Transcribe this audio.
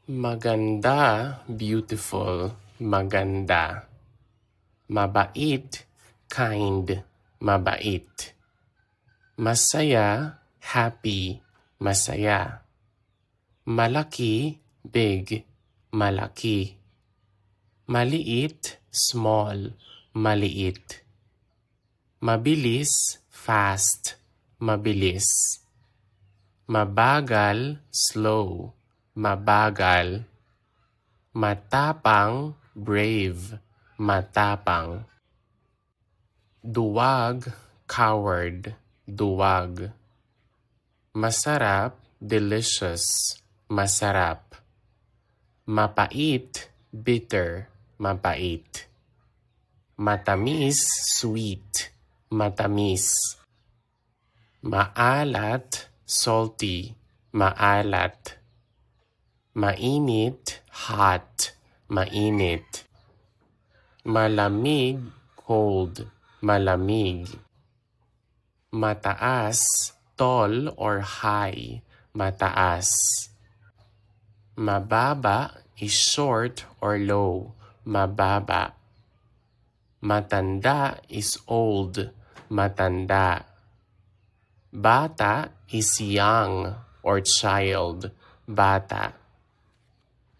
Maganda, beautiful, maganda. Mabait, kind, mabait. Masaya, happy, masaya. Malaki, big, malaki. Maliit, small, maliit. Mabilis, fast, mabilis. Mabagal, slow, mabagal. Matapang, brave, matapang. Duwag, coward, duwag. Masarap, delicious, masarap. Mapait, bitter, mapait. Matamis, sweet, matamis. Maalat, salty, maalat. Mainit, hot, mainit. Malamig, cold, malamig. Mataas, tall or high, mataas. Mababa is short or low, mababa. Matanda is old, matanda. Bata is young or child, bata.